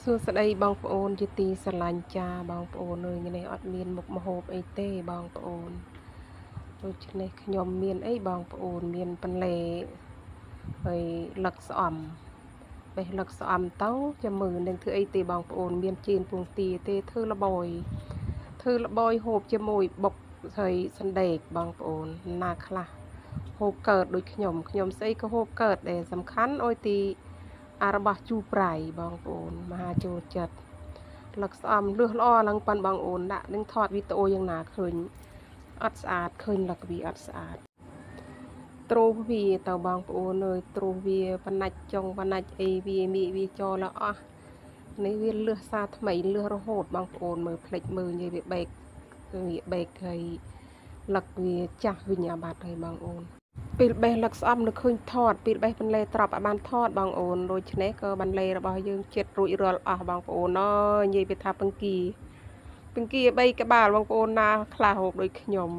សួស្តីបងប្អូនជាទីស្រឡាញ់ចាបងប្អូនអើយនេះអត់មានមុខម្ហូបអីទេបងប្អូនដូច្នេះខ្ញុំមានអីបងប្អូនមានបន្លែហើយលឹកស្អំបេះលឹកស្អំទៅចាំមើលនឹងធ្វើអីទេបងប្អូនមានជៀនពងទាទេធ្វើល្បយហូបជាមួយបុកហើយសណ្ដែកបងប្អូនណាខ្លះហូបកើតដូចខ្ញុំស្អីក៏ហូបកើតដែរសំខាន់អុយទីរបស់ជូប្រៃបងប្អូនមហាចូលចិត្តលឹកស្អំលឺល្អឡើងប៉ាន់បងអូនដាក់នឹងថតវីដេអូយ៉ាងណាឃើញអត់ស្អាតឃើញលឹកវាអត់ស្អាតត្រួសវាទៅបងប្អូនអើយត្រួសវាបណ្ណាច់ចុងបណ្ណាច់អីវាមីវាចូលแล้วអស់នេះវាលឺសាថ្មីលឺរហូតបងប្អូនមើលផ្លេចមើលនិយាយវាបេកហើយលឹកវាចាស់វិញអាបាត់ហើយបងអូនពេលបេះលឹកស្អំនៅឃើញថតពេលបេះបន្លែត្រប់ឲ្យបានថតបងអូនដូច្នេះក៏បន្លែរបស់យើងចិត្តរួចរាល់អស់បងប្អូនអើយនិយាយពីថាពងគា3ក្បាលបងប្អូនណាខ្លះហូបដូចខ្ញុំ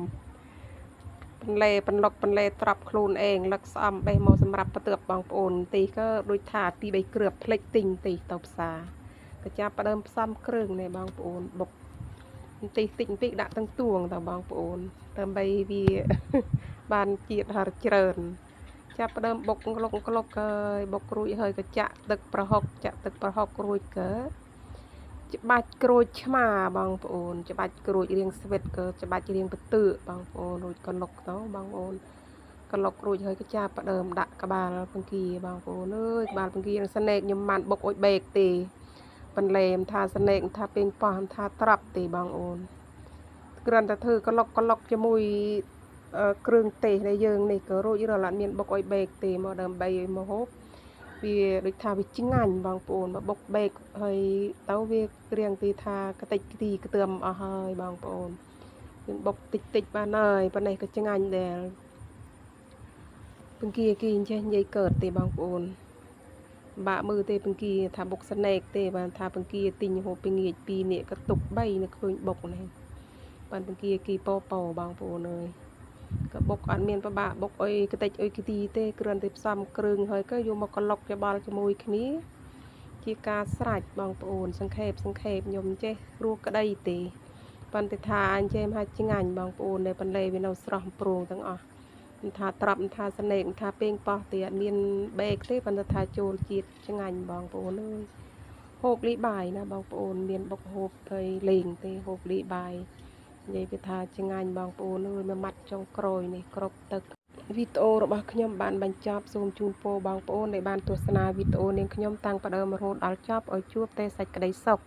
បន្លែបន្លែត្រប់ខ្លួនឯងលឹកស្អំបេះមកសម្រាប់បន្ទាប់បងប្អូនទីក៏ដូចថាទី3គ្រាប់ផ្លេចទិញទីទៅផ្សារក៏ចាប់ផ្ដើមផ្សំគ្រឿងនេះបងប្អូនបុកតិចពេកដាក់ទាំងទួងតើបងប្អូនដើម្បីវាបានជាតិហឹរច្រើនចាប់ផ្ដើមបុកក្លុកហើយបុករួចហើយក៏ចាក់ទឹកប្រហុករួចក៏ច្បាច់ក្រូចឆ្មាបងប្អូនច្បាច់ក្រូចរាងស្វិតក៏ច្បាច់រាងបន្ទើបងប្អូនរួចក៏លុកទៅបងប្អូនក៏លុករួចហើយក៏ចាប់ផ្ដើមដាក់ក្បាលពងគាបងប្អូនអើយក្បាលពងគានឹងស្នេកខ្ញុំមិនបុកអុយបេកទេបន្លែមិនថាស្នេកមិនថាពេញប៉ោះមិនថាត្រប់ទេបងប្អូនគ្រាន់តែធ្វើក្លុកជាមួយគ្រឿងទេសដែលយើងនេះក៏រួចរាល់អត់មានបុកអុយបេកទេមកដើម្បីឲ្យមកហូបវាដូចថាវាឆ្ងាញ់បងប្អូនមកបុកបេកហើយទៅវាគ្រាងទីថាកតិចទីខ្ទឹមអស់ហើយបងប្អូនយើងបុកតិចបានហើយប៉ុណ្ណេះក៏ឆ្ងាញ់ដែរពងគាគីអញ្ចេះនិយាយកើតទេបងប្អូនបាក់មើលទេពងគាថាបុកស្នេកទេបានថាពងគាទិញហូបពីងាក2នាក់ក៏ទុក3នៅឃើញបុកនេះបានពងគាគីប៉ោបងប្អូនអើយក៏បុកអត់មានប្របាក់បុកអុយកតិចអុយគទីទេគ្រាន់តែផ្សំគ្រឿងហើយក៏យកមកក្លុកច្បល់ជាមួយគ្នាជាការស្រេចបងប្អូនសង្ខេបខ្ញុំចេះរស់ក្តីទេប៉ុន្តែថាអញ្ចេះមហាឆ្ងាញ់បងប្អូនដែលបន្លែវានៅស្រស់ព្រោងទាំងអស់មិនថាត្រប់មិនថាស្នេកមិនថាពេងប៉ោះទេអត់មានបេកទេប៉ុន្តែថាចូលជាតិឆ្ងាញ់បងប្អូនអើយហូបលីបាយណាបងប្អូនមានបុកហូបទៅលេងទេហូបលីបាយនិយាយពីថាឆ្ងាញ់បងប្អូនអើយមួយម៉ាត់ចុងក្រោយនេះគ្រប់ទឹកវីដេអូរបស់ខ្ញុំបានបញ្ចប់សូមជូនពរបងប្អូនដែលបានទស្សនាវីដេអូនាងខ្ញុំតាំងពីដើមរហូតដល់ចប់ឲ្យជួបតែសេចក្តីសុខ